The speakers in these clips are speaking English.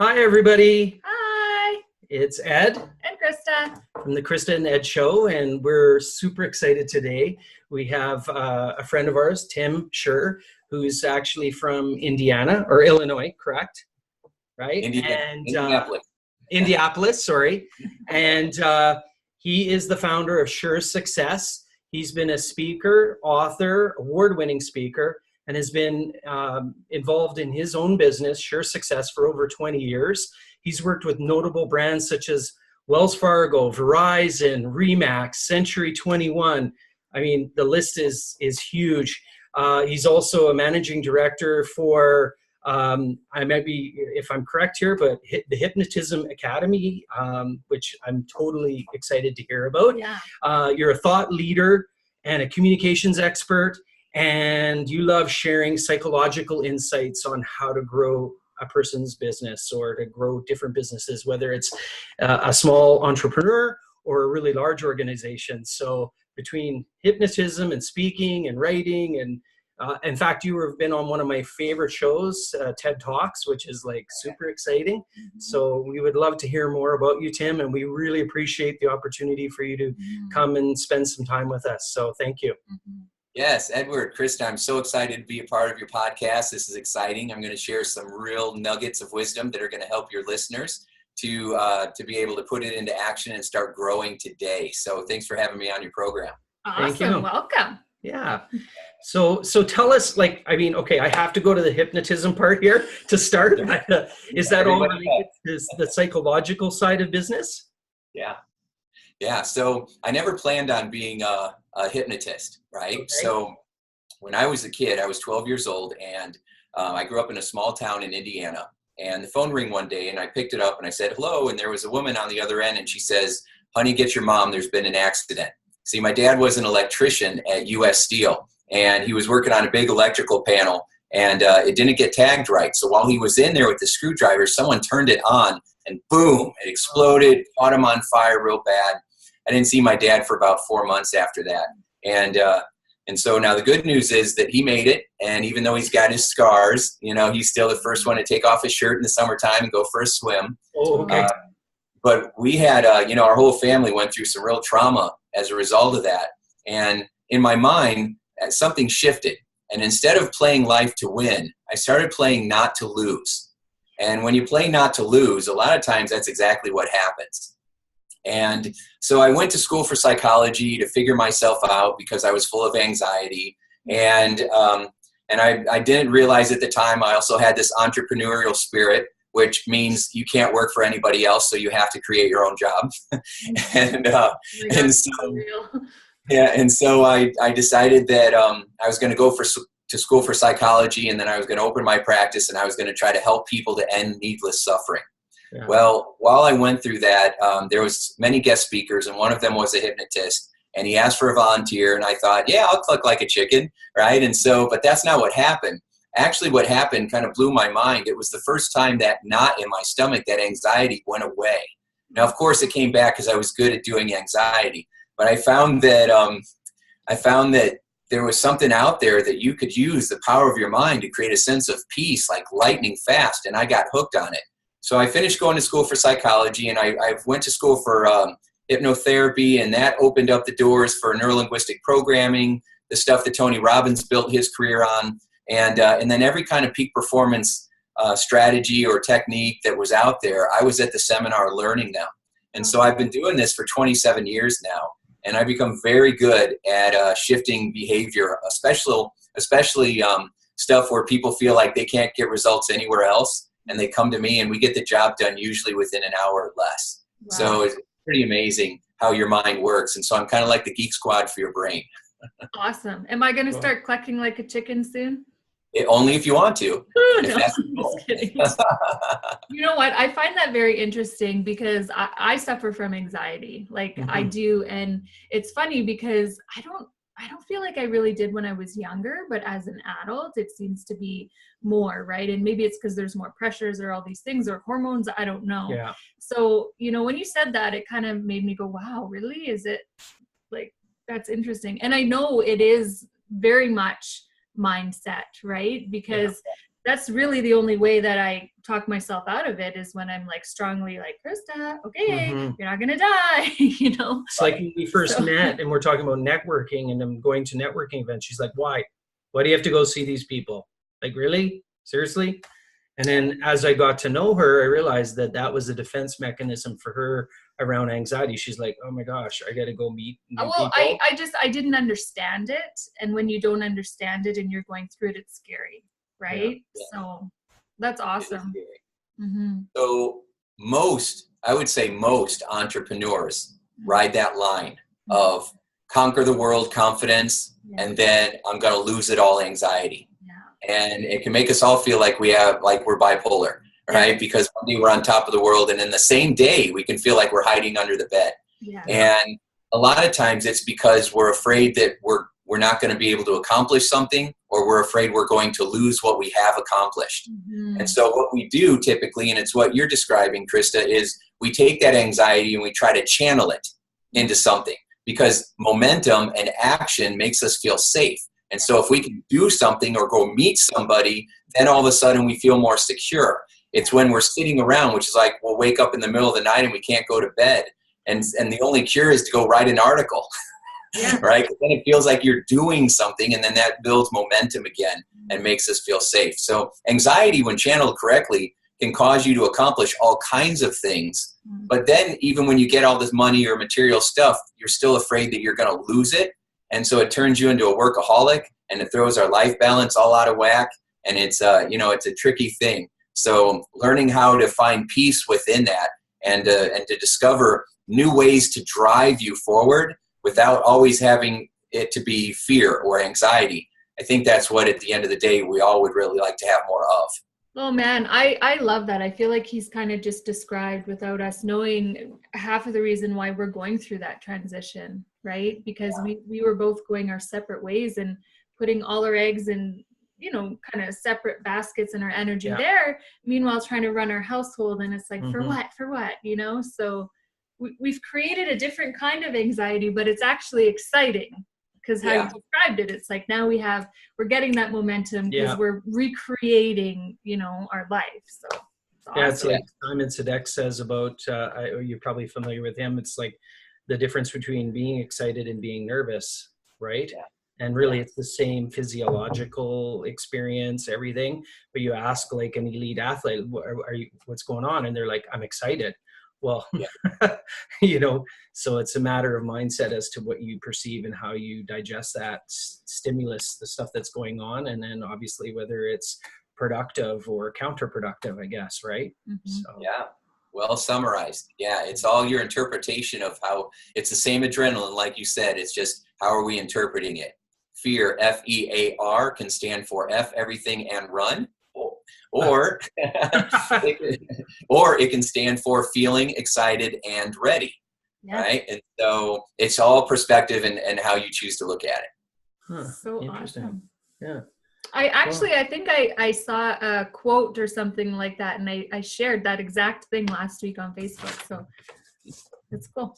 Hi, everybody. Hi. It's Ed And Krista. from the Krista and Ed Show, and we're super excited today. We have a friend of ours, Tim Schurr, who's actually from Indiana, or Illinois, correct? Right? Indianapolis. Indianapolis, sorry. And he is the founder of Shurr Success. He's been a speaker, author, award-winning speaker, and has been involved in his own business, Shurr Success, for over 20 years. He's worked with notable brands such as Wells Fargo, Verizon, Remax, Century 21. I mean, the list is huge. He's also a managing director for, I might be, if I'm correct here, but the Hypnotism Academy, which I'm totally excited to hear about. Yeah. You're a thought leader and a communications expert, and you love sharing psychological insights on how to grow a person's business or to grow different businesses, whether it's a small entrepreneur or a really large organization. So between hypnotism and speaking and writing, and in fact, you have been on one of my favorite shows, TED Talks, which is like super exciting. Mm-hmm. So we would love to hear more about you, Tim, and we really appreciate the opportunity for you to come and spend some time with us. So thank you. Mm-hmm. Yes, Edward, Krista, I'm so excited to be a part of your podcast. This is exciting. I'm going to share some real nuggets of wisdom that are going to help your listeners to be able to put it into action and start growing today. So thanks for having me on your program. Awesome. Thank you. Welcome. Yeah. So tell us, like, I mean, okay, I have to go to the hypnotism part here to start. Is that all related to the psychological side of business? Yeah. So I never planned on being a hypnotist, right? Okay. So when I was a kid, I was 12 years old, and I grew up in a small town in Indiana. And the phone rang one day, and I picked it up, and I said, hello, and there was a woman on the other end, and she says, honey, get your mom, there's been an accident. See, my dad was an electrician at U.S. Steel, and he was working on a big electrical panel, and it didn't get tagged right. So while he was in there with the screwdriver, someone turned it on, and boom, it exploded, caught him on fire real bad. I didn't see my dad for about 4 months after that. And so now the good news is that he made it. And even though he's got his scars, you know, he's still the first one to take off his shirt in the summertime and go for a swim. Oh, okay. But we had, our whole family went through some real trauma as a result of that. And in my mind, something shifted. And instead of playing life to win, I started playing not to lose. And when you play not to lose, a lot of times that's exactly what happens. And so I went to school for psychology to figure myself out because I was full of anxiety. And I didn't realize at the time I also had this entrepreneurial spirit, which means you can't work for anybody else, so you have to create your own job. And so I decided that I was going to go to school for psychology, and then I was going to open my practice, and I was going to try to help people to end needless suffering. Yeah. Well, while I went through that, there was many guest speakers, and one of them was a hypnotist, and he asked for a volunteer, and I thought, yeah, I'll cluck like a chicken, right? And so, but that's not what happened. Actually, what happened kind of blew my mind. It was the first time that knot in my stomach, that anxiety went away. Now, of course, it came back because I was good at doing anxiety, but I found that there was something out there that you could use the power of your mind to create a sense of peace, like lightning fast, and I got hooked on it. So I finished going to school for psychology, and I went to school for hypnotherapy, and that opened up the doors for neurolinguistic programming, the stuff that Tony Robbins built his career on, and then every kind of peak performance strategy or technique that was out there, I was at the seminar learning them. And so I've been doing this for 27 years now, and I've become very good at shifting behavior, especially stuff where people feel like they can't get results anywhere else. And they come to me, and we get the job done usually within an hour or less. Wow. So it's pretty amazing how your mind works. And so I'm kind of like the geek squad for your brain. Awesome. Am I going to start clucking like a chicken soon? Only if you want to. No, I'm just kidding. You know what? I find that very interesting because I suffer from anxiety. Like I do. And it's funny because I don't feel like I really did when I was younger, but as an adult, it seems to be more, right? And maybe it's because there's more pressures or all these things or hormones, I don't know. Yeah. So, when you said that, it kind of made me go, wow, really? Is it like, that's interesting. And I know it is very much mindset, right? Because that's really the only way that I talk myself out of it, is when I'm like strongly like, Krista, okay, you're not gonna die, you know. It's like when we first met and we're talking about networking, and I'm going to networking events. She's like, why do you have to go see these people? Like, really? Seriously? And then as I got to know her, I realized that that was a defense mechanism for her around anxiety. She's like, oh my gosh, I got to go meet new people. I didn't understand it. And when you don't understand it and you're going through it, it's scary, right? Yeah. So that's awesome. So I would say most entrepreneurs ride that line of conquer the world confidence, and then I'm going to lose it all anxiety. And it can make us all feel like we're bipolar, right? Because one day we're on top of the world, and then the same day we can feel like we're hiding under the bed. And a lot of times it's because we're afraid that we're not going to be able to accomplish something, or we're afraid we're going to lose what we have accomplished. And so what we do typically, and it's what you're describing, Krista, is we take that anxiety and we try to channel it into something, because momentum and action makes us feel safe. And so if we can do something or go meet somebody, then all of a sudden we feel more secure. It's when we're sitting around, which is like we'll wake up in the middle of the night and we can't go to bed. And the only cure is to go write an article, right? Then it feels like you're doing something, and then that builds momentum again and makes us feel safe. So anxiety, when channeled correctly, can cause you to accomplish all kinds of things. But then even when you get all this money or material stuff, you're still afraid that you're going to lose it. And so it turns you into a workaholic, and it throws our life balance all out of whack. And it's it's a tricky thing. So learning how to find peace within that, and to discover new ways to drive you forward without always having it to be fear or anxiety. I think that's what, at the end of the day, we all would really like to have more of. Oh man, I love that. I feel like he's kind of just described, without us knowing, half of the reason why we're going through that transition, right? Because we were both going our separate ways and putting all our eggs in, kind of separate baskets, and our energy there. Meanwhile, trying to run our household, and it's like, for what, So we've created a different kind of anxiety, but it's actually exciting. Because how you described it, it's like now we're getting that momentum because we're recreating, our life. So it's awesome. It's like Simon Sinek says about, you're probably familiar with him. It's like the difference between being excited and being nervous, right? Yeah. And really it's the same physiological experience, everything. But you ask like an elite athlete, what's going on? And they're like, I'm excited. Well, so it's a matter of mindset as to what you perceive and how you digest that stimulus, the stuff that's going on. And then obviously whether it's productive or counterproductive, I guess, right? So. Yeah, well summarized. Yeah, it's all your interpretation of how it's the same adrenaline, like you said. It's just how are we interpreting it? Fear, F-E-A-R, can stand for F, everything, and run. Or it can stand for feeling excited and ready, right? And so it's all perspective and how you choose to look at it. So awesome. Yeah. I think I saw a quote or something like that, and I shared that exact thing last week on Facebook. So it's cool.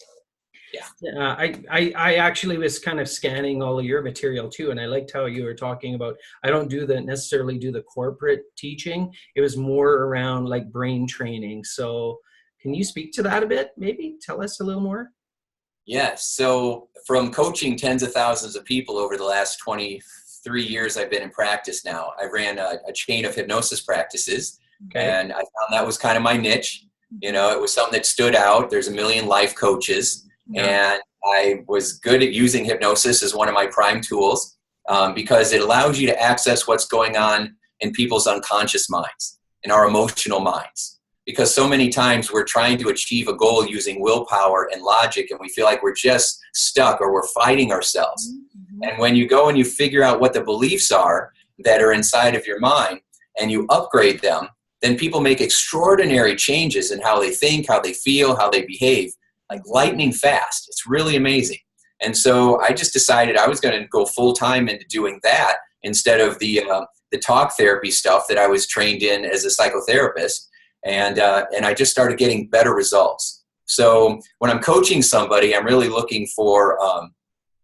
Yeah. I actually was kind of scanning all of your material too, and I liked how you were talking about, I don't necessarily do the corporate teaching. It was more around like brain training. So can you speak to that a bit? Maybe tell us a little more. Yes. So from coaching tens of thousands of people over the last 23 years I've been in practice now, I ran a chain of hypnosis practices, and I found that was kind of my niche. It was something that stood out. There's a million life coaches. And I was good at using hypnosis as one of my prime tools, because it allows you to access what's going on in people's unconscious minds, in our emotional minds. Because so many times we're trying to achieve a goal using willpower and logic, and we feel like we're just stuck or we're fighting ourselves. And when you go and you figure out what the beliefs are that are inside of your mind and you upgrade them, then people make extraordinary changes in how they think, how they feel, how they behave. Like lightning fast. It's really amazing. And so I just decided I was going to go full time into doing that instead of the talk therapy stuff that I was trained in as a psychotherapist. And I just started getting better results. So when I'm coaching somebody, I'm really looking for,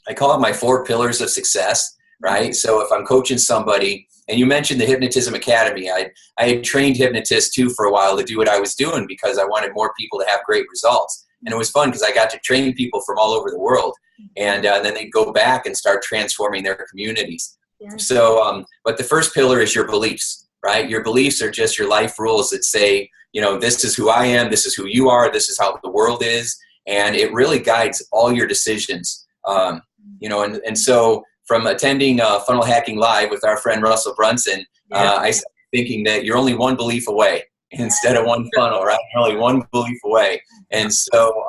I call it my 4 pillars of success, right? So if I'm coaching somebody, And you mentioned the Hypnotism Academy. I had trained hypnotists too for a while to do what I was doing because I wanted more people to have great results. And it was fun because I got to train people from all over the world. And then they go back and start transforming their communities. Yeah. So, but the first pillar is your beliefs, right? Your beliefs are just your life rules that say, you know, this is who I am, this is who you are, this is how the world is. And it really guides all your decisions. You know, and so from attending Funnel Hacking Live with our friend Russell Brunson, I started thinking that you're only one belief away instead of one funnel, right? You're only one belief away. And so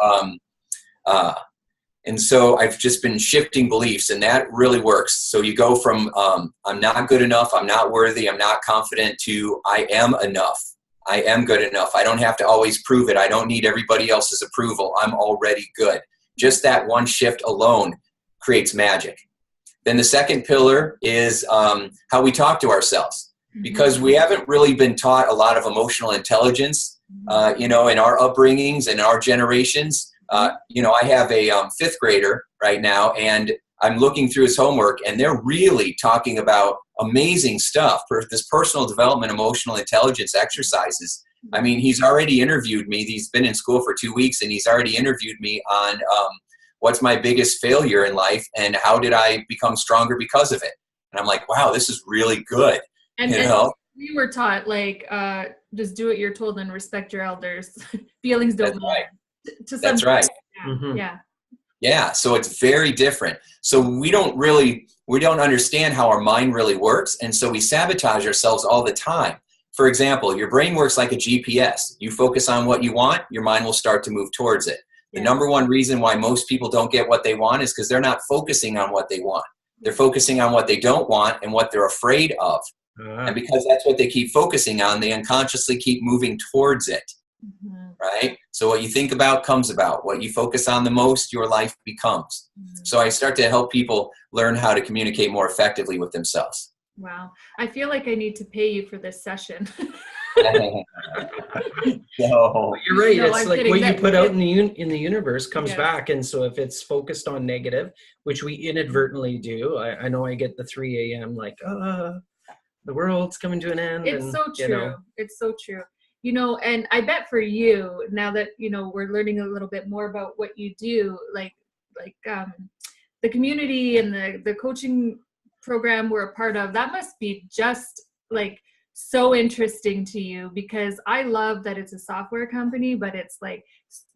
I've just been shifting beliefs, and that really works. So you go from I'm not good enough, I'm not worthy, I'm not confident, to I am enough. I am good enough. I don't have to always prove it. I don't need everybody else's approval. I'm already good. Just that one shift alone creates magic. Then the second pillar is how we talk to ourselves, because we haven't really been taught a lot of emotional intelligence, you know, in our upbringings and our generations. You know, I have a fifth grader right now, and I'm looking through his homework, and they're really talking about amazing stuff, this personal development, emotional intelligence exercises. I mean, he's already interviewed me. He's been in school for 2 weeks, and he's already interviewed me on what's my biggest failure in life and how did I become stronger because of it. And I'm like, wow, this is really good. And, you know? We were taught, like, just do what you're told and respect your elders. Feelings don't matter. Right. That's right. Yeah. Yeah, so it's very different. So we don't understand how our mind really works, and so we sabotage ourselves all the time. For example, your brain works like a GPS. You focus on what you want, your mind will start to move towards it. The number one reason why most people don't get what they want is because they're not focusing on what they want. They're focusing on what they don't want and what they're afraid of. And because that's what they keep focusing on, they unconsciously keep moving towards it. Right? So what you think about comes about. What you focus on the most, your life becomes. So I start to help people learn how to communicate more effectively with themselves. Wow. I feel like I need to pay you for this session. No. You're right. No, It's I'm like kidding. what you put out in the universe comes Yes. back. And so if it's focused on negative, which we inadvertently do, I know I get the 3 a.m. like, the world's coming to an end. It's and, so true. You know, It's so true. You know, and I bet for you, now that, you know, we're learning a little bit more about what you do, like the community and the coaching program we're a part of, that must be just like so interesting to you, because I love that it's a software company, but it's like,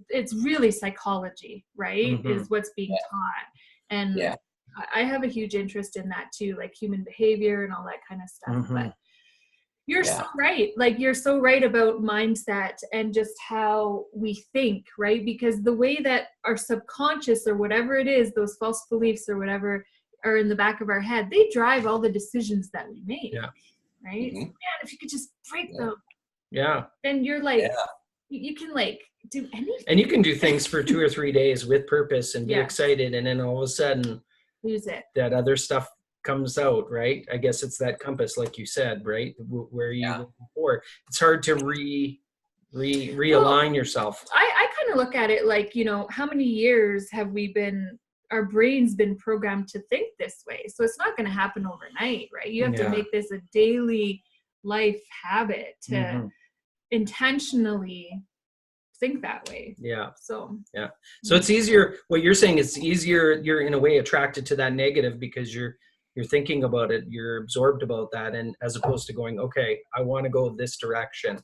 it's really psychology, right? Is what's being taught. And I have a huge interest in that too, like human behavior and all that kind of stuff. But you're so right. Like, you're so right about mindset and just how we think, right? Because the way that our subconscious or whatever it is, those false beliefs or whatever are in the back of our head, they drive all the decisions that we make. Right? Man, if you could just break them. Then you're like, you can like do anything. And you can do things for 2 or 3 days with purpose and be excited. And then all of a sudden, lose it. That other stuff comes out, right? I guess it's that compass, like you said, right? Where you were before. It's hard to realign yourself. I kind of look at it like, you know, how many years have our brain's been programmed to think this way? So it's not going to happen overnight, right? You have to make this a daily life habit to intentionally think that way. So it's easier. What you're saying, it's easier. You're in a way attracted to that negative because you're thinking about it, you're absorbed about that, and as opposed to going, okay, I want to go this direction.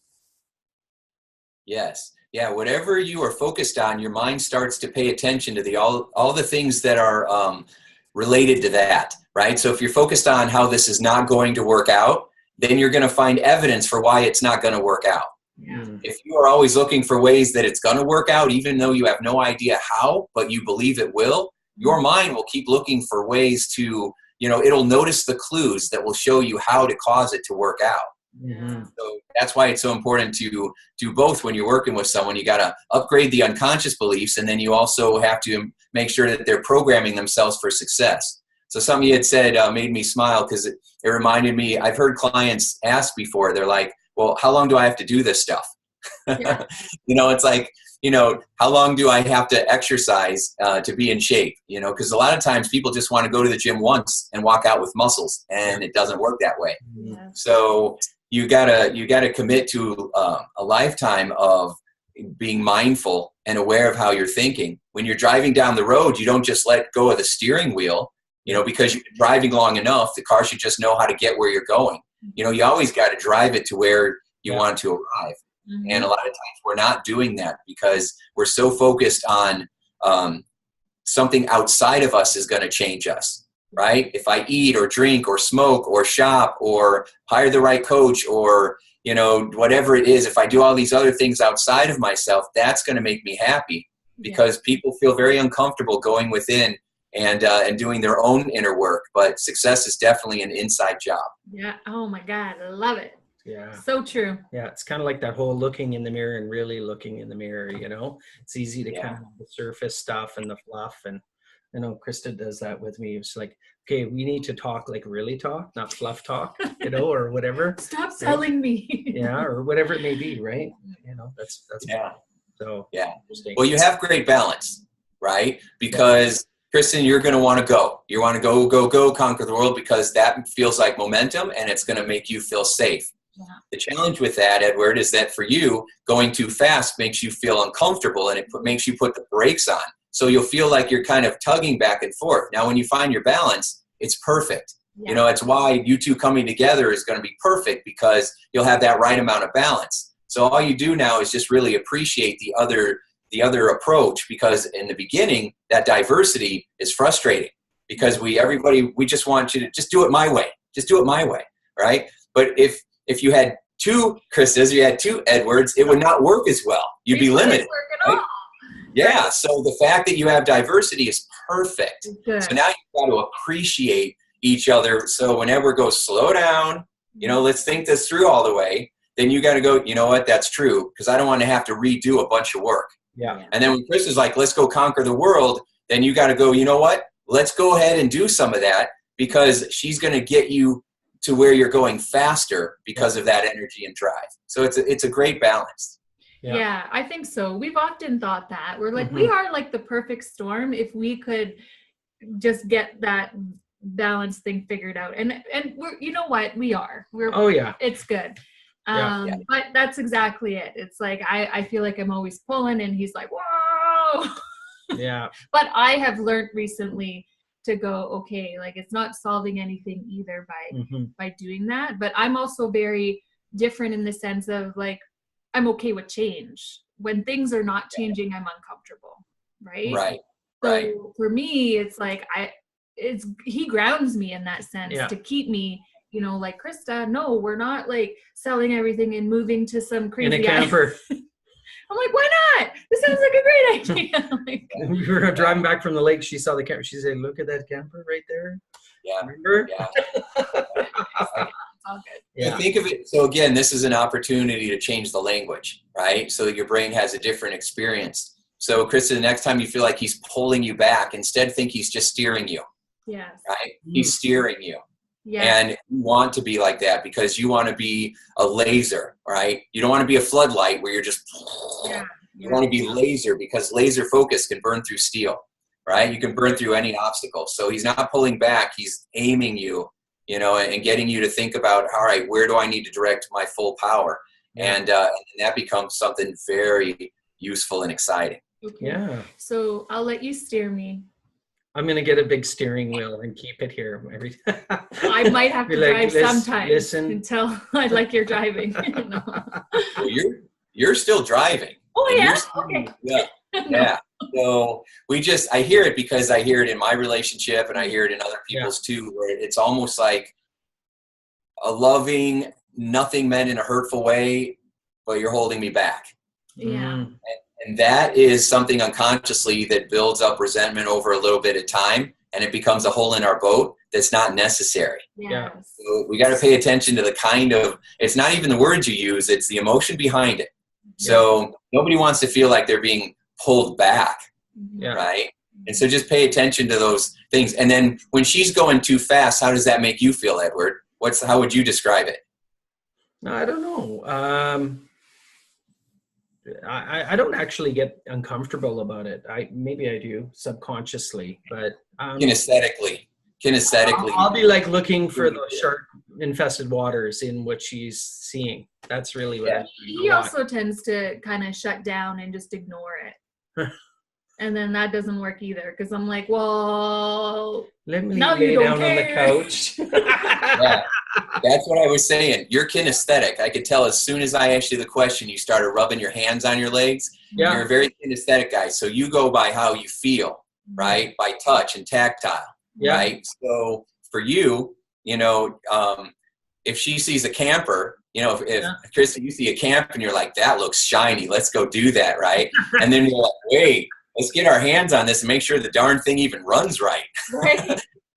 Yes. Yeah. Whatever you are focused on, your mind starts to pay attention to all the things that are related to that, right? So if you're focused on how this is not going to work out, then you're going to find evidence for why it's not going to work out. If you are always looking for ways that it's going to work out, even though you have no idea how, but you believe it will, your mind will keep looking for ways to, you know, it'll notice the clues that will show you how to cause it to work out. So that's why it's so important to do both when you're working with someone. You got to upgrade the unconscious beliefs, and then you also have to make sure that they're programming themselves for success. So something you had said made me smile, because it reminded me, I've heard clients ask before, they're like, well, how long do I have to do this stuff? Yeah. It's like, how long do I have to exercise to be in shape? Because a lot of times people just want to go to the gym once and walk out with muscles, and it doesn't work that way. Yeah. So you gotta commit to a lifetime of being mindful and aware of how you're thinking. When you're driving down the road, you don't just let go of the steering wheel, because you've been driving long enough. The car should just know how to get where you're going. You always got to drive it to where you want to arrive. Mm-hmm. And a lot of times we're not doing that because we're so focused on something outside of us is going to change us, right? If I eat or drink or smoke or shop or hire the right coach or, whatever it is, if I do all these other things outside of myself, that's going to make me happy, because people feel very uncomfortable going within and doing their own inner work. But success is definitely an inside job. Yeah. Oh my God. I love it. Yeah. So true. Yeah. It's kind of like that whole looking in the mirror and really looking in the mirror, it's easy to kind of the surface stuff and the fluff. And I know Krista does that with me. It's like, okay, we need to talk, like really talk, not fluff talk, or whatever. Stop selling me. Yeah. Or whatever it may be. Right. That's Yeah. So yeah. interesting. Well, you have great balance, right? Because Kristen, you're going to want to go. You want to go, conquer the world, because that feels like momentum and it's going to make you feel safe. Yeah. The challenge with that, Edward, is that for you, going too fast makes you feel uncomfortable, and it makes you put the brakes on. So you'll feel like you're kind of tugging back and forth. Now, when you find your balance, it's perfect. Yeah. It's why you two coming together is going to be perfect, because you'll have that right amount of balance. So all you do now is just really appreciate the other approach, because in the beginning, that diversity is frustrating, because we just want you to just do it my way. Just do it my way, right? But if you had two Kristas, you had two Edwards, it would not work as well. You'd be limited. Right? Yeah, so the fact that you have diversity is perfect. Good. So now you've got to appreciate each other. So when Edward goes, slow down, let's think this through all the way, then you got to go, you know what, that's true, because I don't want to have to redo a bunch of work. Yeah. And then when Chris is like, let's go conquer the world, then you got to go, you know what, let's go ahead and do some of that, because she's going to get you to where you're going faster because of that energy and drive. So it's a great balance. Yeah, I think so. We've often thought that. We're like, we are like the perfect storm if we could just get that balance thing figured out. And we're, you know what, we are. It's good. But that's exactly it. It's like, I feel like I'm always pulling, and he's like, whoa. Yeah. But I have learned recently to go, okay, like it's not solving anything either by doing that. But I'm also very different in the sense of like, I'm okay with change. When things are not changing, I'm uncomfortable. Right. Right. So for me, it's like, he grounds me in that sense to keep me, like, Krista, no, we're not like selling everything and moving to some crazy in a camper. I'm like, why not? This sounds like a great idea. Like, we were driving back from the lake. She saw the camper. She said, look at that camper right there. Yeah. Remember? Yeah. All good. Yeah. Think of it. So again, this is an opportunity to change the language, right? So that your brain has a different experience. So Krista, the next time you feel like he's pulling you back, instead think he's just steering you. Yes. Right? He's steering you. Yeah. And you want to be like that, because you want to be a laser, right? You don't want to be a floodlight where you're just, you want to be laser, because laser focus can burn through steel, right? You can burn through any obstacle. So he's not pulling back, he's aiming you, and getting you to think about, all right, where do I need to direct my full power? And that becomes something very useful and exciting. Okay. Yeah. So I'll let you steer me. I'm going to get a big steering wheel and keep it here. I might have to drive sometimes listen. Until I like your driving. No. Well, you're still driving. Oh, yeah? Okay. Yeah. Yeah. So I hear it, because I hear it in my relationship, and I hear it in other people's too, where it's almost like a loving, nothing meant in a hurtful way, but you're holding me back. Yeah. And that is something unconsciously that builds up resentment over a little bit of time, and it becomes a hole in our boat that's not necessary. Yes. So we got to pay attention to the kind of, it's not even the words you use, it's the emotion behind it. So nobody wants to feel like they're being pulled back, right? And so just pay attention to those things. And then when she's going too fast, how does that make you feel, Edward? How would you describe it? I don't know. I don't actually get uncomfortable about it. Maybe I do subconsciously, but kinesthetically. I'll be like looking for the shark infested waters in what she's seeing. That's really what he also tends to kind of shut down and just ignore it. And then that doesn't work either, because I'm like, well, let me now lay you down don't on the care. couch. Yeah, that's what I was saying. You're kinesthetic. I could tell as soon as I asked you the question, you started rubbing your hands on your legs. Yeah. You're a very kinesthetic guy. So you go by how you feel, right? By touch and tactile, right? So for you, you know, if she sees a camper, you know, if Krista, you see a camp and you're like, that looks shiny, let's go do that, right? And then you're like, wait, let's get our hands on this and make sure the darn thing even runs right. Right.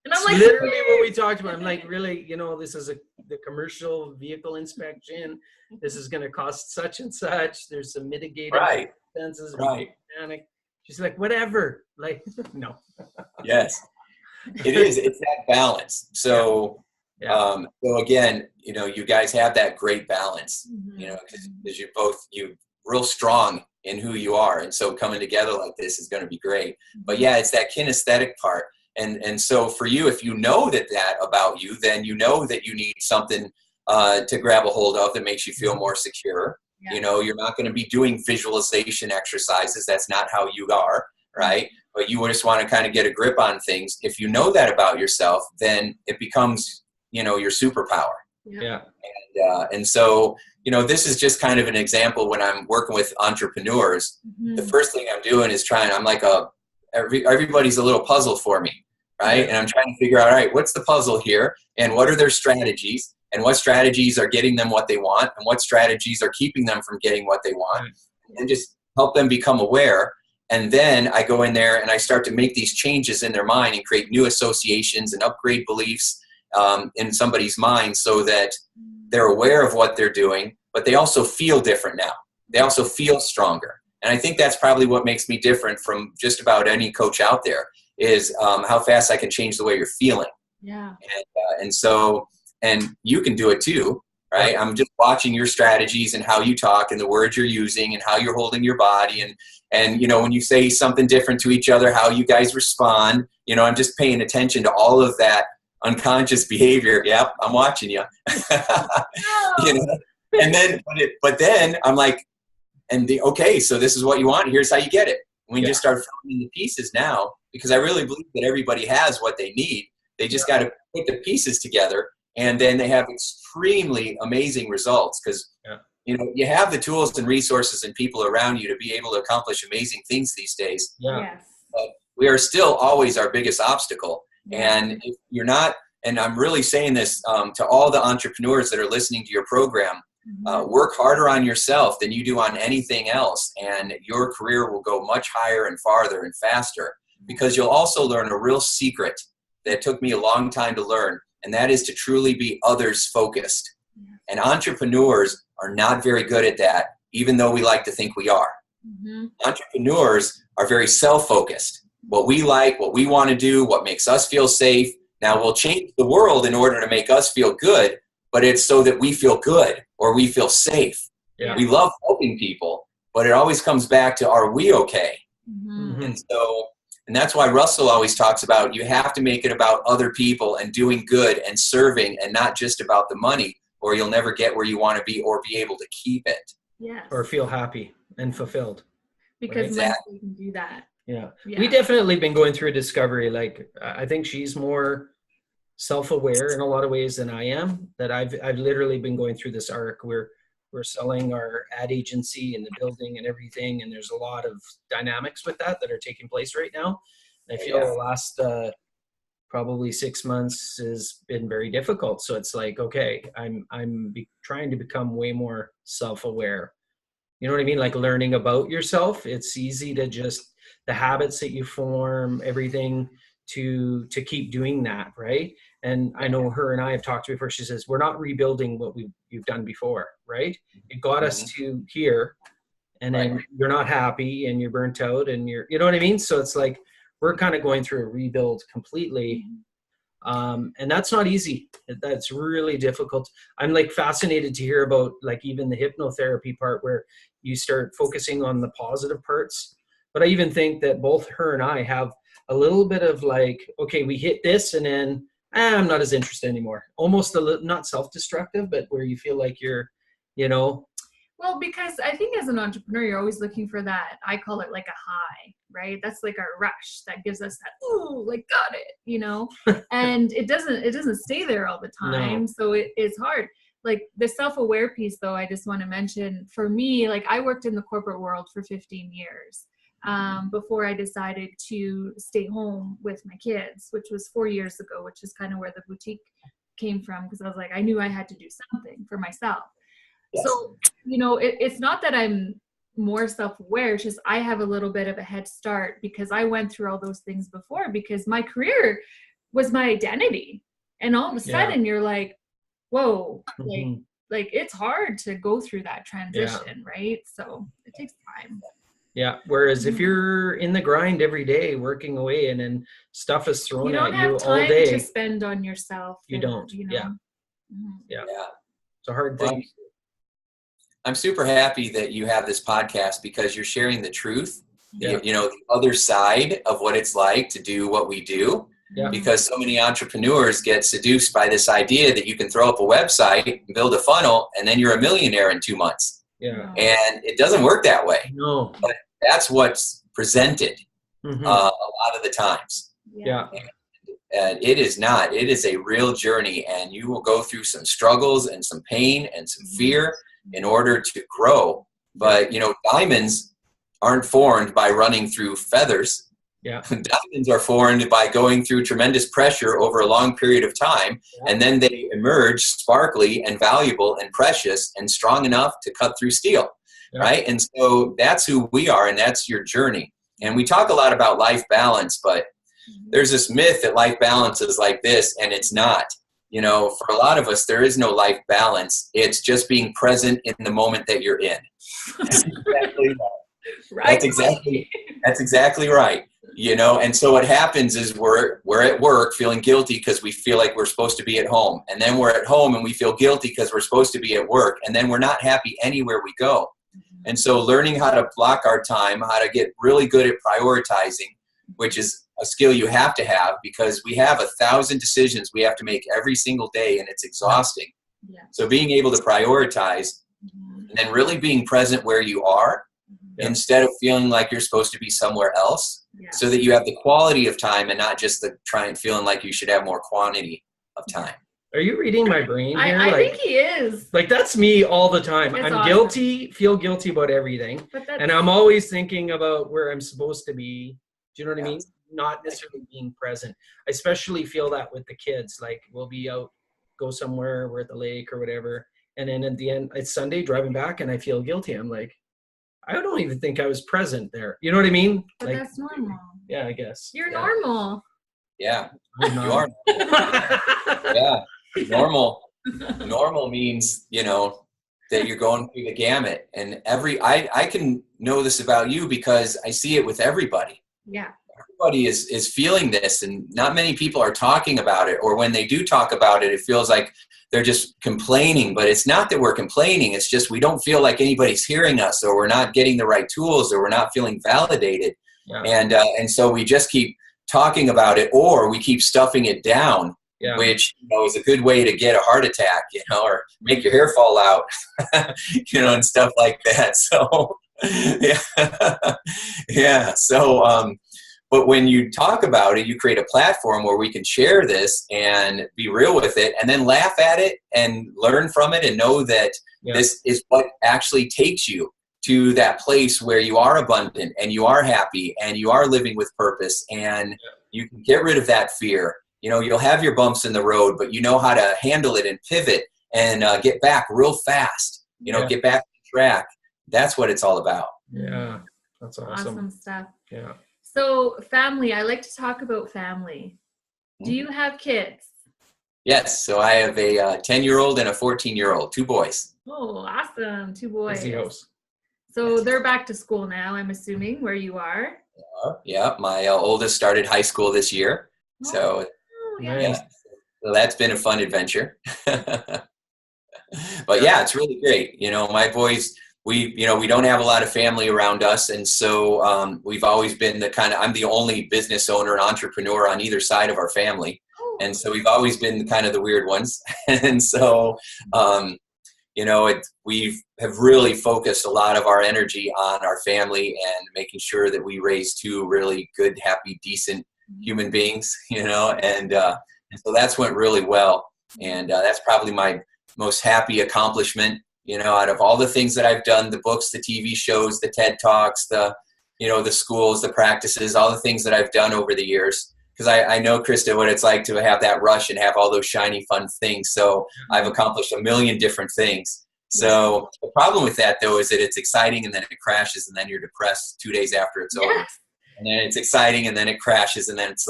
And I'm like, literally what we talked about. I'm like, really, you know, this is the commercial vehicle inspection. This is going to cost such and such. There's some mitigating expenses. Right. She's like, whatever. Like, no. Yes, it is. It's that balance. So, so again, you know, you guys have that great balance, you know, because you're real strong in who you are. And so coming together like this is going to be great. But yeah, it's that kinesthetic part. And so for you, if you know that about you, then you know that you need something to grab a hold of that makes you feel more secure. Yeah. You know, you're not going to be doing visualization exercises. That's not how you are, right? But you just want to kind of get a grip on things. If you know that about yourself, then it becomes, you know, your superpower. Yeah. And so, you know, this is just kind of an example when I'm working with entrepreneurs. The first thing I'm doing is I'm like everybody's a little puzzle for me, right? And I'm trying to figure out, all right, what's the puzzle here? And what are their strategies? And what strategies are getting them what they want? And what strategies are keeping them from getting what they want? And just help them become aware. And then I go in there and I start to make these changes in their mind and create new associations and upgrade beliefs in somebody's mind so that they're aware of what they're doing, but they also feel different now. They also feel stronger. And I think that's probably what makes me different from just about any coach out there is how fast I can change the way you're feeling. Yeah. And you can do it too, right? I'm just watching your strategies and how you talk and the words you're using and how you're holding your body. And you know, when you say something different to each other, how you guys respond, you know, I'm just paying attention to all of that unconscious behavior. Yep, I'm watching you. You know? And then, but then I'm like, okay, so this is what you want. Here's how you get it. We just start filling in the pieces now because I really believe that everybody has what they need. They just got to put the pieces together, and then they have extremely amazing results because you know you have the tools and resources and people around you to be able to accomplish amazing things these days. Yes. But we are still always our biggest obstacle, and if you're not. And I'm really saying this to all the entrepreneurs that are listening to your program. Work harder on yourself than you do on anything else, and your career will go much higher and farther and faster because you'll also learn a real secret that took me a long time to learn, and that is to truly be others focused. And entrepreneurs are not very good at that, even though we like to think we are. Entrepreneurs are very self-focused. What we like, what we want to do, what makes us feel safe. Now we'll change the world in order to make us feel good, but it's so that we feel good or we feel safe. Yeah. We love helping people, but it always comes back to, are we okay? And that's why Russell always talks about you have to make it about other people and doing good and serving and not just about the money, or you'll never get where you want to be or be able to keep it. Yes. Or feel happy and fulfilled. Because Right. we can do that. Yeah. We definitely been going through a discovery. Like, I think she's more self-aware in a lot of ways than I am. That I've literally been going through this arc. We're selling our ad agency and the building and everything, and there's a lot of dynamics with that are taking place right now. And I feel the last probably 6 months has been very difficult. So it's like, okay, I'm trying to become way more self-aware. You know what I mean? Like learning about yourself. It's easy to just the habits that you form, everything to keep doing that, right? And I know her and I have talked before. She says, we're not rebuilding what you've done before, right? It got us to here, and then you're not happy and you're burnt out and you know what I mean? So it's like, we're kind of going through a rebuild completely. And that's not easy. That's really difficult. I'm like fascinated to hear about like even the hypnotherapy part where you start focusing on the positive parts. But I even think that both her and I have a little bit of like, okay, we hit this and then I'm not as interested anymore. Almost a little, not self-destructive, but where you feel like you're, you know. Well, because I think as an entrepreneur, you're always looking for that. I call it like a high, right? That's like our rush that gives us that, ooh, like got it, you know? And it doesn't stay there all the time. No. So it's hard. Like the self-aware piece though, I just want to mention for me, like I worked in the corporate world for 15 years. Before I decided to stay home with my kids, which was 4 years ago, which is kind of where the boutique came from. Because I was like, I knew I had to do something for myself. Yes. So, you know, it's not that I'm more self-aware, it's just I have a little bit of a head start because I went through all those things before because my career was my identity. And all of a sudden you're like, whoa, like it's hard to go through that transition, right? So it takes time. Yeah. Whereas if you're in the grind every day, working away, and then stuff is thrown at you all day, you don't have time to spend on yourself. You don't. You know? Yeah. Yeah. It's a hard thing. I'm super happy that you have this podcast because you're sharing the truth, you know, the other side of what it's like to do what we do. Yeah. Because so many entrepreneurs get seduced by this idea that you can throw up a website, build a funnel, and then you're a millionaire in 2 months. Yeah. And it doesn't work that way. No. But that's what's presented a lot of the times. Yeah. And it is not. It is a real journey, and you will go through some struggles and some pain and some fear in order to grow. But, you know, diamonds aren't formed by running through feathers. Yeah. Diamonds are formed by going through tremendous pressure over a long period of time, and then they emerge sparkly and valuable and precious and strong enough to cut through steel, right? And so that's who we are, and that's your journey. And we talk a lot about life balance, but there's this myth that life balance is like this, and it's not. You know, for a lot of us, there is no life balance. It's just being present in the moment that you're in. That's exactly right. That's exactly right. You know, and so what happens is we're at work feeling guilty because we feel like we're supposed to be at home. And then we're at home and we feel guilty because we're supposed to be at work. And then we're not happy anywhere we go. And so learning how to block our time, how to get really good at prioritizing, which is a skill you have to have because we have 1,000 decisions we have to make every single day and it's exhausting. Yeah. So being able to prioritize and then really being present where you are instead of feeling like you're supposed to be somewhere else so that you have the quality of time and not just the feeling like you should have more quantity of time. Are you reading my brain here? I think he is. Like that's me all the time. That's I'm awesome. feel guilty about everything. And I'm always thinking about where I'm supposed to be. Do you know what I mean? Not necessarily being present. I especially feel that with the kids. Like we'll be out, go somewhere, we're at the lake or whatever. And then at the end, it's Sunday driving back and I feel guilty. I'm like, I don't even think I was present there. You know what I mean? But like, that's normal. Yeah, I guess. You're normal. Yeah, you are. Yeah, normal. Normal means, you know, that you're going through the gamut. And I can know this about you because I see it with everybody. Yeah. Everybody is feeling this and not many people are talking about it. Or when they do talk about it, it feels like they're just complaining, but it's not that we're complaining. It's just we don't feel like anybody's hearing us or we're not getting the right tools or we're not feeling validated. Yeah. And so we just keep talking about it or we keep stuffing it down, which, you know, is a good way to get a heart attack, you know, or make your hair fall out, you know, and stuff like that. So, yeah. So, but when you talk about it, you create a platform where we can share this and be real with it and then laugh at it and learn from it and know that this is what actually takes you to that place where you are abundant and you are happy and you are living with purpose and you can get rid of that fear. You know, you'll have your bumps in the road, but you know how to handle it and pivot and get back real fast, you know, get back on track. That's what it's all about. Yeah, that's awesome. Awesome stuff. Yeah. So family, I like to talk about family. Do you have kids? Yes. So I have a 10-year-old and a 14-year-old, 2 boys. Oh, awesome. 2 boys. So they're back to school now, I'm assuming, where you are. Yeah. My oldest started high school this year. So yeah. Nice. So that's been a fun adventure. But yeah, it's really great. You know, my boys, we don't have a lot of family around us. And so we've always been I'm the only business owner and entrepreneur on either side of our family. Oh. And so we've always been kind of the weird ones. And so, you know, we have really focused a lot of our energy on our family and making sure that we raise two really good, happy, decent human beings, you know, and so that's went really well. And that's probably my most happy accomplishment, you know, out of all the things that I've done, the books, the TV shows, the TED Talks, the schools, the practices, all the things that I've done over the years. Because I know, Krista, what it's like to have that rush and have all those shiny, fun things. So I've accomplished a million different things. So the problem with that, though, is that it's exciting and then it crashes and then you're depressed 2 days after it's over. And then it's exciting and then it crashes and then it's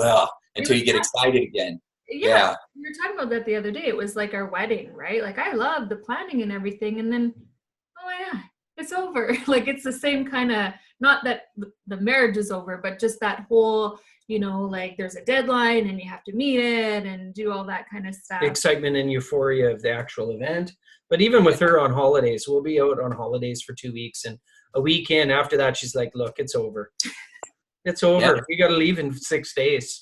until you get excited again. Yeah. We were talking about that the other day. It was like our wedding, right? Like I love the planning and everything. And then, oh yeah, it's over. Like it's the same kind of, not that the marriage is over, but just that whole, you know, like there's a deadline and you have to meet it and do all that kind of stuff. The excitement and euphoria of the actual event. But even with her on holidays, we'll be out on holidays for 2 weeks. And a weekend after that, she's like, look, it's over. It's over. Yeah. We got to leave in 6 days.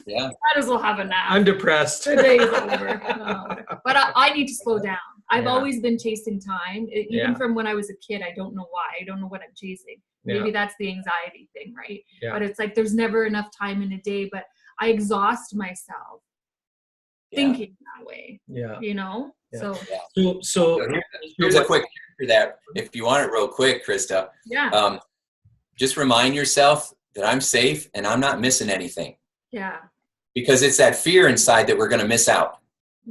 Yeah. Might as well have a nap. I'm depressed. Today's over. No. But I need to slow down. I've always been chasing time. Even from when I was a kid, I don't know why. I don't know what I'm chasing. Maybe that's the anxiety thing, right? Yeah. But it's like there's never enough time in a day. But I exhaust myself thinking that way. Yeah. You know? Yeah. So here's a quick for that. If you want it real quick, Krista. Yeah. Just remind yourself that I'm safe and I'm not missing anything. Yeah. Because it's that fear inside that we're going to miss out.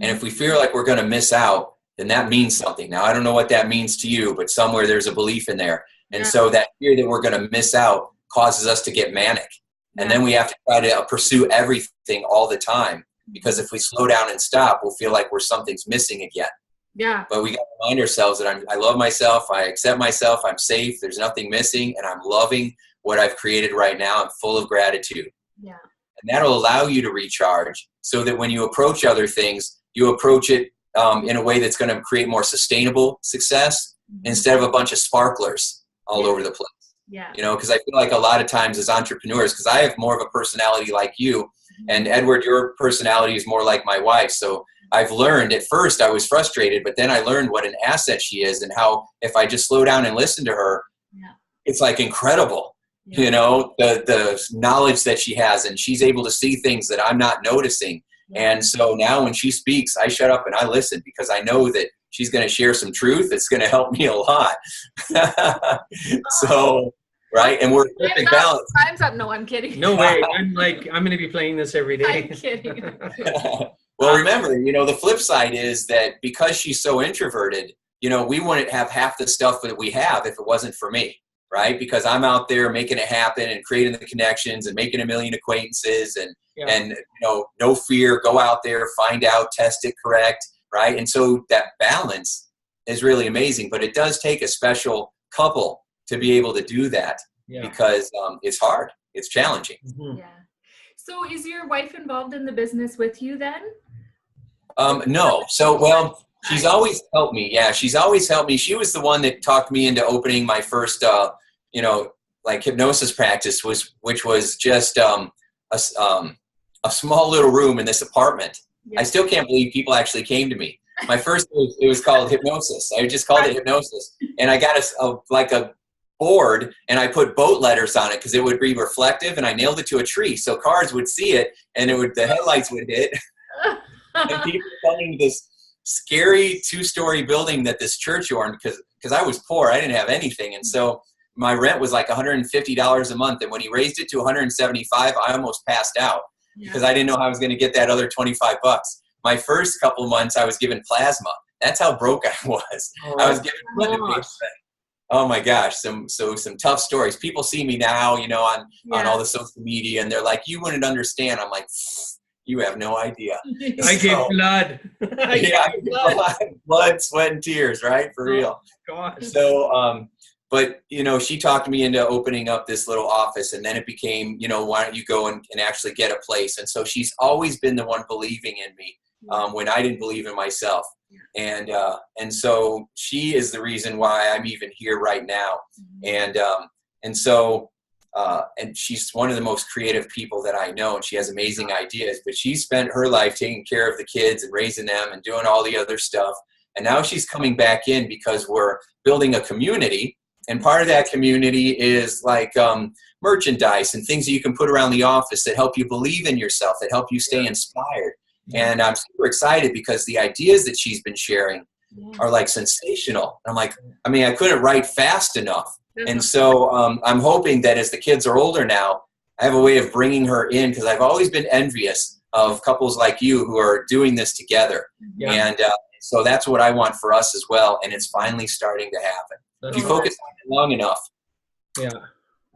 And if we feel like we're going to miss out, then that means something. Now, I don't know what that means to you, but somewhere there's a belief in there. And so that fear that we're going to miss out causes us to get manic. And then we have to try to pursue everything all the time. Because if we slow down and stop, we'll feel like something's missing again. Yeah. But we got to remind ourselves that I love myself. I accept myself. I'm safe. There's nothing missing. And I'm loving what I've created right now. I'm full of gratitude. Yeah. And that'll allow you to recharge so that when you approach other things, you approach it in a way that's going to create more sustainable success instead of a bunch of sparklers all over the place. Yeah. You know, because I feel like a lot of times as entrepreneurs, because I have more of a personality like you, and Edward, your personality is more like my wife. So I've learned at first I was frustrated, but then I learned what an asset she is and how if I just slow down and listen to her, it's like incredible. You know, the knowledge that she has, and she's able to see things that I'm not noticing. And so now when she speaks, I shut up and I listen because I know that she's going to share some truth. It's going to help me a lot. So, right. And we're perfect balance. Time's up. No, I'm kidding. No way. I'm going to be playing this every day. I'm kidding. Well, remember, you know, the flip side is that because she's so introverted, you know, we wouldn't have half the stuff that we have if it wasn't for me. Right? Because I'm out there making it happen and creating the connections and making a million acquaintances and you know, no fear, go out there, find out, test it correct. Right? And so that balance is really amazing, but it does take a special couple to be able to do that because it's hard. It's challenging. Mm-hmm. Yeah. So is your wife involved in the business with you then? No. So, well, she's always helped me. Yeah, she's always helped me. She was the one that talked me into opening my first, you know, like hypnosis practice, which was just a small little room in this apartment. Yeah. I still can't believe people actually came to me. My first, it was called hypnosis. I just called it hypnosis. And I got a board and I put boat letters on it because it would be reflective, and I nailed it to a tree so cars would see it and the headlights would hit. And people coming to this scary 2-story building that this church owned because I was poor. I didn't have anything. And so my rent was like $150 a month. And when he raised it to $175, I almost passed out because I didn't know how I was going to get that other $25. My first couple of months, I was given plasma. That's how broke I was. I was given oh my gosh, some tough stories. People see me now, you know, on all the social media, and they're like, "You wouldn't understand." I'm like, "You have no idea." I gave blood. Blood, sweat, and tears, right? For real. Gosh. So, but, you know, she talked me into opening up this little office, and then it became, you know, why don't you go and actually get a place? And so she's always been the one believing in me when I didn't believe in myself. And so she is the reason why I'm even here right now. And so she's one of the most creative people that I know, and she has amazing ideas, but she spent her life taking care of the kids and raising them and doing all the other stuff. And now she's coming back in because we're building a community. And part of that community is like merchandise and things that you can put around the office that help you believe in yourself, that help you stay inspired. And I'm super excited because the ideas that she's been sharing are like sensational. I'm like, I mean, I couldn't write fast enough. And so I'm hoping that as the kids are older now, I have a way of bringing her in, because I've always been envious of couples like you who are doing this together. And so that's what I want for us as well. And it's finally starting to happen. If you focus on it long enough.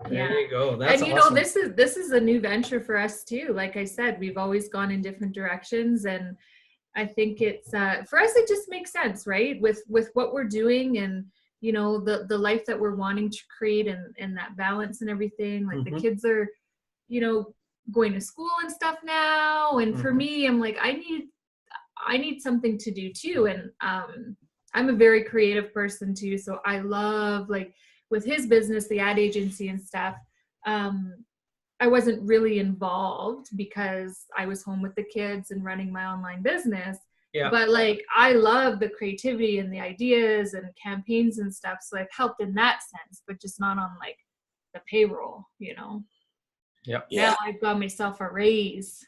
There you go. That's and you awesome. know, this is a new venture for us too. Like I said, we've always gone in different directions, and I think it's for us, it just makes sense, right? With what we're doing, and you know, the life that we're wanting to create, and that balance and everything. Like the kids are, you know, going to school and stuff now, and for me, I'm like, I need something to do too. And I'm a very creative person too, so I love, like, with his business, the ad agency and stuff, I wasn't really involved because I was home with the kids and running my online business. But like, I love the creativity and the ideas and campaigns and stuff, so I've helped in that sense, but just not on like the payroll, you know. Now I've got myself a raise.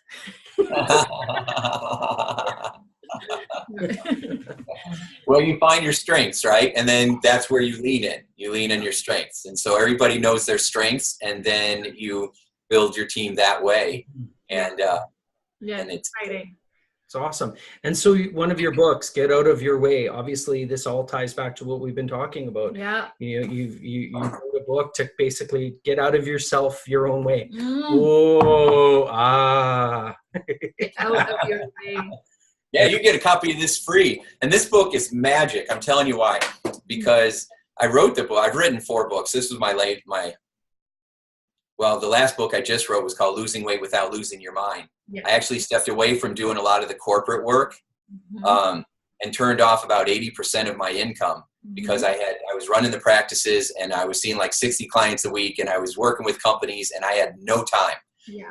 Well, you find your strengths, right? And then that's where you lean in. You lean in your strengths. And so everybody knows their strengths, and then you build your team that way. And and it's exciting. It's awesome. And so one of your books, Get Out of Your Way, obviously this all ties back to what we've been talking about. You know, you wrote a book to basically get out of yourself your own way. Get out of your way. Yeah, you get a copy of this free. And this book is magic. I'm telling you why. Because I wrote the book. I've written 4 books. This was the last book I just wrote was called Losing Weight Without Losing Your Mind. I actually stepped away from doing a lot of the corporate work and turned off about 80% of my income because I was running the practices, and I was seeing like 60 clients a week, and I was working with companies, and I had no time.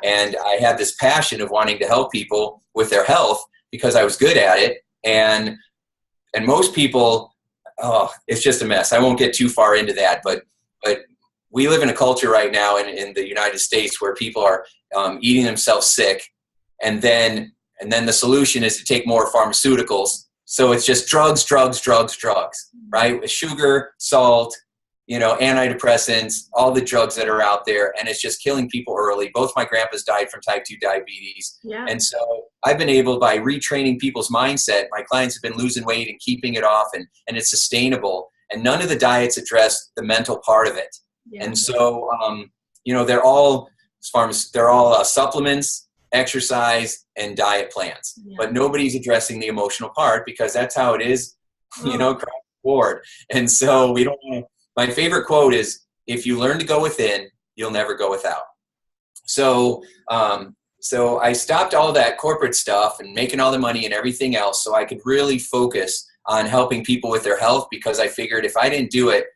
And I had this passion of wanting to help people with their health because I was good at it. And most people, it's just a mess. I won't get too far into that, but we live in a culture right now in the United States where people are eating themselves sick, and then the solution is to take more pharmaceuticals. So it's just drugs, right? With sugar, salt, you know, antidepressants, all the drugs that are out there, and it's just killing people early. Both my grandpas died from type 2 diabetes. And so I've been able, by retraining people's mindset, my clients have been losing weight and keeping it off, and it's sustainable. And none of the diets address the mental part of it. And so, you know, they're all supplements, exercise, and diet plans. But nobody's addressing the emotional part, because that's how it is, you know, across the board. And so we don't want to. My favorite quote is, if you learn to go within, you'll never go without. So I stopped all that corporate stuff and making all the money and everything else, so I could really focus on helping people with their health, because I figured if I didn't do it,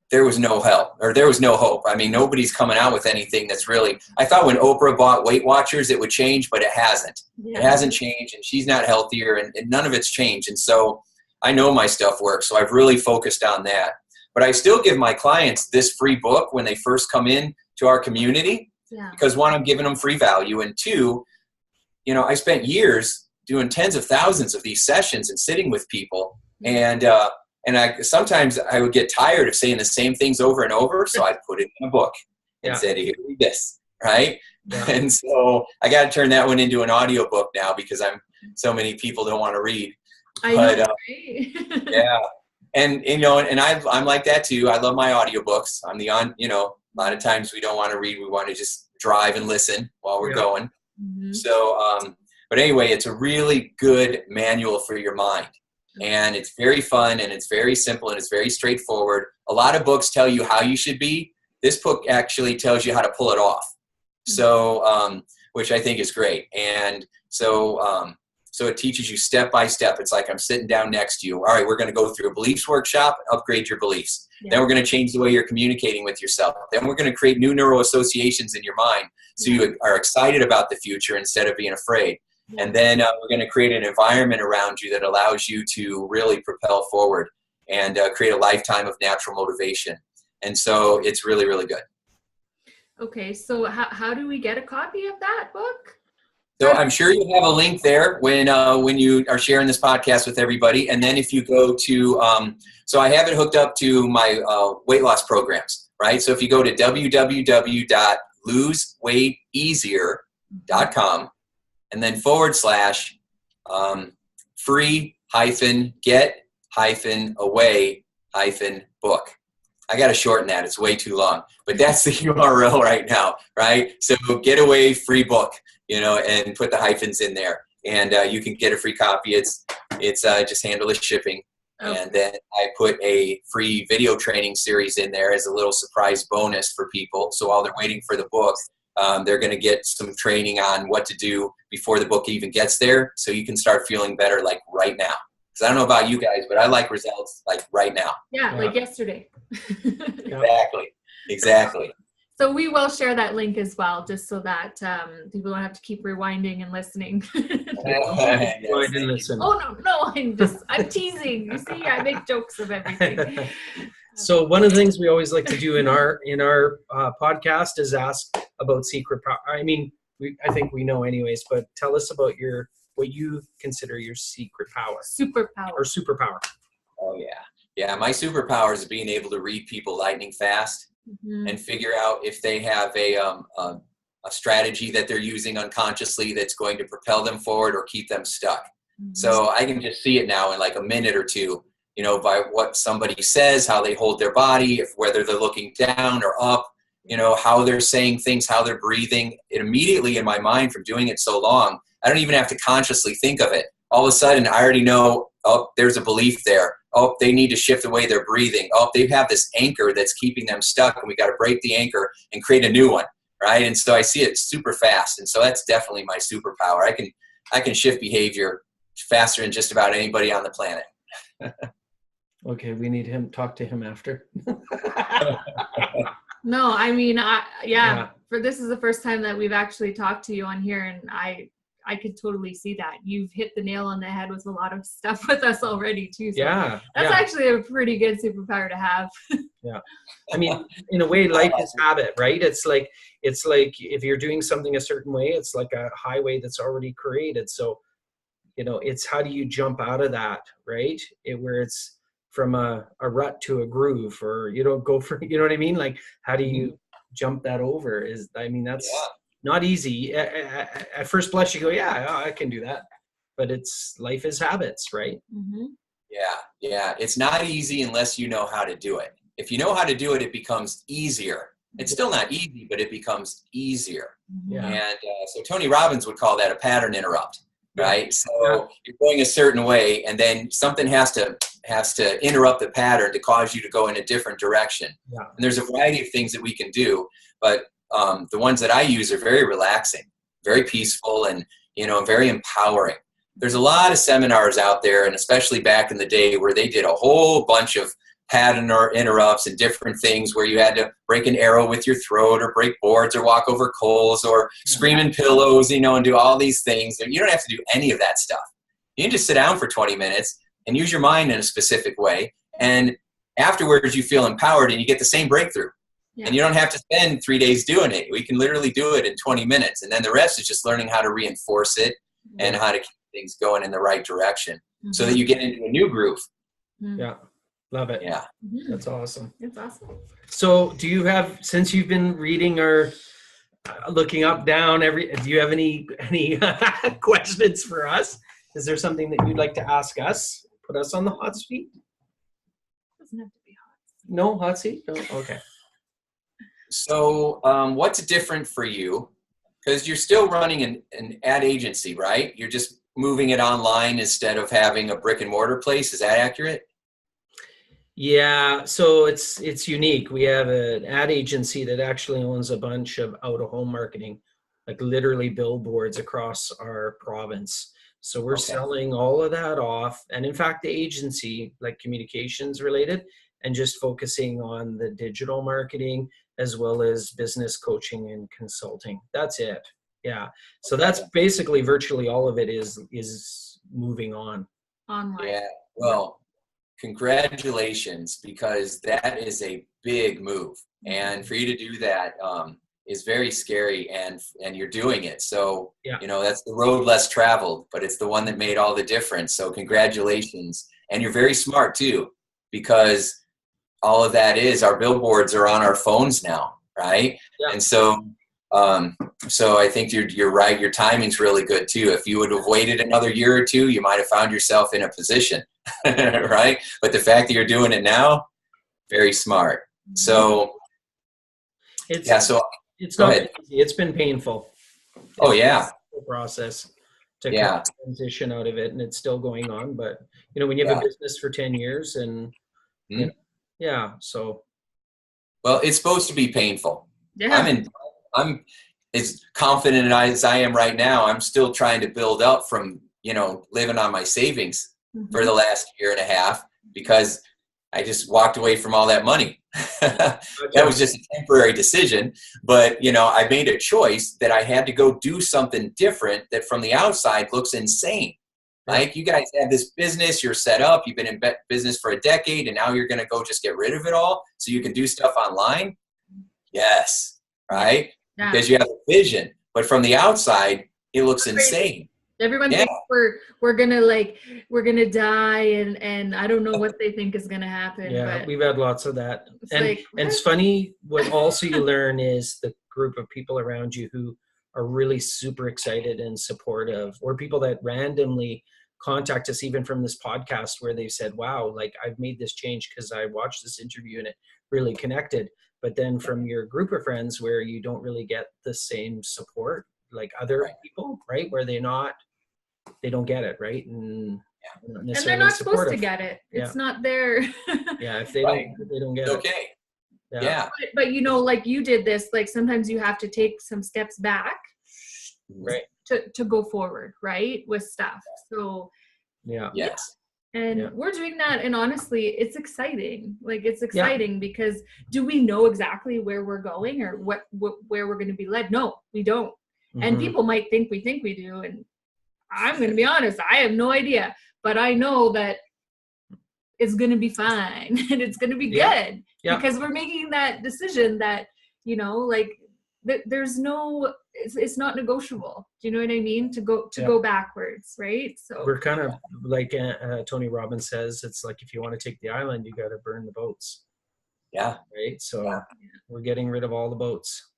there was no help, or there was no hope. I mean, nobody's coming out with anything that's really, I thought when Oprah bought Weight Watchers, it would change, but it hasn't. It hasn't changed, and she's not healthier, and none of it's changed. And so I know my stuff works, so I've really focused on that. But I still give my clients this free book when they first come in to our community, because 1, I'm giving them free value, and 2, you know, I spent years doing tens of thousands of these sessions and sitting with people, and sometimes I would get tired of saying the same things over and over, so I'd put it in a book and said, here, read this, right? And so I got to turn that one into an audio book now, because so many people don't want to read. And you know, and I'm like that too. I love my audiobooks. You know, a lot of times we don't want to read. We want to just drive and listen while we're going. So, but anyway, it's a really good manual for your mind. And it's very fun, and it's very simple, and it's very straightforward. A lot of books tell you how you should be. This book actually tells you how to pull it off. So, which I think is great. And so it teaches you step by step. It's like I'm sitting down next to you. All right, we're going to go through a beliefs workshop, upgrade your beliefs. Yeah. Then we're going to change the way you're communicating with yourself. Then we're going to create new neural associations in your mind so you are excited about the future instead of being afraid. Yeah. And then we're going to create an environment around you that allows you to really propel forward and create a lifetime of natural motivation. And so it's really, really good. Okay, so how do we get a copy of that book? So I'm sure you have a link there when you are sharing this podcast with everybody. And then if you go to, so I have it hooked up to my weight loss programs, right? So if you go to www.loseweighteasier.com and then / free-get-away-book. I got to shorten that. It's way too long, but that's the URL right now, right? So getaway free book, and put the hyphens in there, and you can get a free copy. It's just handleless shipping. Okay. And then I put a free video training series in there as a little surprise bonus for people. So while they're waiting for the book, they're going to get some training on what to do before the book even gets there. So you can start feeling better like right now. Because I don't know about you guys, but I like results like right now. Yeah. Like yesterday. Exactly. So we will share that link as well, just so that people don't have to keep rewinding and listening. Oh no! I'm teasing. You see, I make jokes of everything. So one of the things we always like to do in our podcast is ask about secret power. I mean, I think we know anyways, but tell us about what you consider your secret power. Superpower. Oh yeah. My superpower is being able to read people lightning fast. Mm-hmm. And figure out if they have a strategy that they're using unconsciously that's going to propel them forward or keep them stuck. Mm-hmm. So I can just see it now in like a minute or two, by what somebody says, how they hold their body, whether they're looking down or up, how they're saying things, how they're breathing. It immediately in my mind from doing it so long, I don't even have to consciously think of it. All of a sudden, I already know, oh, there's a belief there. Oh, they need to shift the way they're breathing. Oh, they have this anchor that's keeping them stuck, and we got to break the anchor and create a new one, right? And so I see it super fast, and so that's definitely my superpower. I can shift behavior faster than just about anybody on the planet. Okay, we need talk to him after. No, I mean, this is the first time that we've actually talked to you on here, and I could totally see that. You've hit the nail on the head with a lot of stuff with us already too. So that's actually a pretty good superpower to have. Yeah. I mean, in a way, life is habit, right? It's like if you're doing something a certain way, it's like a highway that's already created. So, it's how do you jump out of that, right? Where it's from a rut to a groove, or you don't go for, you know what I mean? Like, how do you jump that over? That's not easy. At first blush, you go, I can do that. But life is habits, right? Mm-hmm. Yeah. It's not easy unless you know how to do it. If you know how to do it, it becomes easier. It's still not easy, but it becomes easier. Yeah. And so Tony Robbins would call that a pattern interrupt, right? So you're going a certain way, and then something has to interrupt the pattern to cause you to go in a different direction. Yeah. And there's a variety of things that we can do, but the ones that I use are very relaxing, very peaceful, and very empowering. There's a lot of seminars out there, and especially back in the day, where they did a whole bunch of pattern or interrupts and different things where you had to break an arrow with your throat, or break boards, or walk over coals, or scream in pillows, and do all these things. You don't have to do any of that stuff. You can just sit down for 20 minutes and use your mind in a specific way, and afterwards you feel empowered and you get the same breakthrough. Yeah. And you don't have to spend 3 days doing it. We can literally do it in 20 minutes. And then the rest is just learning how to reinforce it and how to keep things going in the right direction so that you get into a new groove. Yeah. Love it. Yeah. That's awesome. It's awesome. So do you have, since you've been reading or looking up, down, do you have any questions for us? Is there something that you'd like to ask us? Put us on the hot seat? Doesn't have to be hot. No hot seat? No? Okay. So what's different for you? Because you're still running an ad agency, right? You're just moving it online instead of having a brick and mortar place. Is that accurate? Yeah, so it's unique. We have an ad agency that actually owns a bunch of out-of-home marketing, like literally billboards across our province. So we're selling all of that off. And in fact, the agency, like communications related, and just focusing on the digital marketing as well as business coaching and consulting. That's it. Yeah. So that's basically virtually all of it is moving on. Online. Yeah. Well, congratulations, because that is a big move. And for you to do that is very scary, and you're doing it. So, that's the road less traveled, but it's the one that made all the difference. So congratulations. And you're very smart too, because all of that is, our billboards are on our phones now, right? Yeah. And so I think you're right. Your timing's really good too. If you would have waited another year or two, you might have found yourself in a position, right? But the fact that you're doing it now, very smart. So it's not easy. It's been painful. It's a process to transition out of it, and it's still going on. But when you have a business for 10 years and so. Well, it's supposed to be painful. Yeah. I'm as confident as I am right now. I'm still trying to build up from, living on my savings for the last year and a half, because I just walked away from all that money. That was just a temporary decision. But, I made a choice that I had to go do something different that from the outside looks insane. Like, you guys have this business, you're set up, you've been in business for a decade, and now you're going to go just get rid of it all so you can do stuff online? Yes, right? Yeah. Because you have a vision. But from the outside, it looks insane. Everyone thinks we're gonna die, and I don't know what they think is gonna happen. Yeah, but we've had lots of that. And it's funny, what also you learn is the group of people around you who are really super excited and supportive, or people that randomly contact us even from this podcast where they've said, wow, like I've made this change because I watched this interview and it really connected. But then from your group of friends where you don't really get the same support like other people, right? Where they don't get it, right? And they're not supposed to get it. It's not their if they don't get it. Okay. Yeah. But like you did this, like sometimes you have to take some steps back, right, to go forward, right, with stuff. So and we're doing that, and honestly, it's exciting. Like, it's exciting because do we know exactly where we're going or where we're going to be led? No, we don't. And people might think we do, and I'm going to be honest, I have no idea, but I know that it's going to be fine and it's going to be good because we're making that decision that, there's no, it's not negotiable. Do you know what I mean? To go backwards, right? So we're kind of like Tony Robbins says, it's like, if you want to take the island, you got to burn the boats. Yeah. Right. So we're getting rid of all the boats.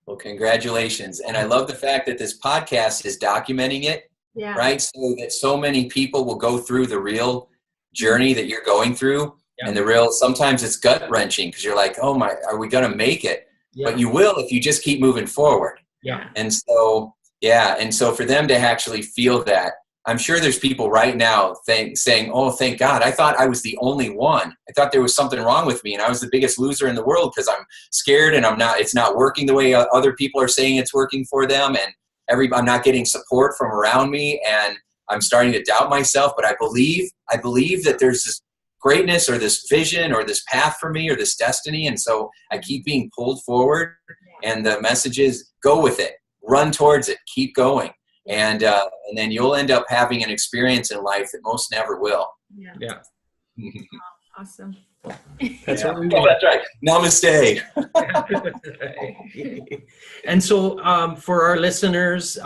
Well, congratulations. And I love the fact that this podcast is documenting it, right? So that so many people will go through the real journey that you're going through. And sometimes it's gut wrenching because you're like, oh my, are we going to make it? But you will if you just keep moving forward. Yeah. And so, and so for them to actually feel that, I'm sure there's people right now saying, oh, thank God, I thought I was the only one. I thought there was something wrong with me and I was the biggest loser in the world because I'm scared and it's not working the way other people are saying it's working for them. And I'm not getting support from around me and I'm starting to doubt myself. But I believe that there's this greatness or this vision or this path for me or this destiny. And so I keep being pulled forward, and the message is go with it, run towards it, keep going. And then you'll end up having an experience in life that most never will. Yeah. Awesome. That's what we want. That's right. Namaste. And so for our listeners,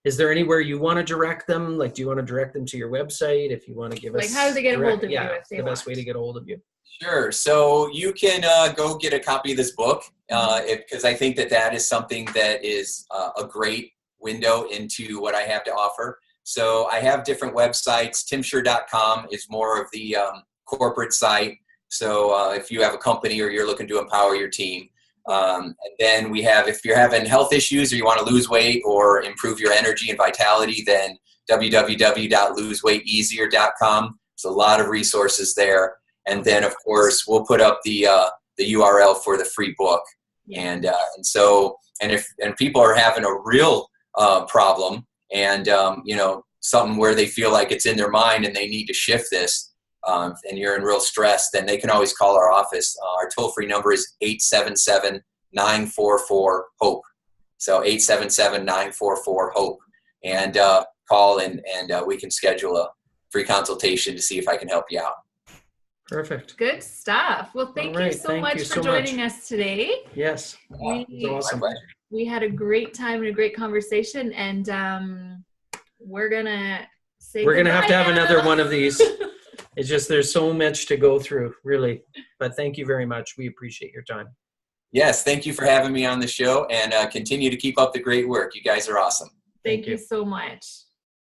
is there anywhere you want to direct them? Like, do you want to direct them to your website? If you want to give us, how do they get a hold of you? The best way to get a hold of you. Sure. So you can go get a copy of this book because I think that is something that is a great window into what I have to offer. So I have different websites. timshurr.com is more of the corporate site. So if you have a company or you're looking to empower your team. And then we have, if you're having health issues or you want to lose weight or improve your energy and vitality, then www.loseweighteasier.com. There's a lot of resources there. And then, of course, we'll put up the URL for the free book. And if people are having a real problem and, something where they feel like it's in their mind and they need to shift this, and you're in real stress, then they can always call our office. Our toll-free number is 877-944-HOPE. So 877-944-HOPE. And call and we can schedule a free consultation to see if I can help you out. Perfect. Good stuff. Well, thank you so much for joining us today. Yes. Awesome. We had a great time and a great conversation, and we're gonna have to have another one of these. It's just there's so much to go through, really. But thank you very much. We appreciate your time. Yes, thank you for having me on the show, and continue to keep up the great work. You guys are awesome. Thank you so much.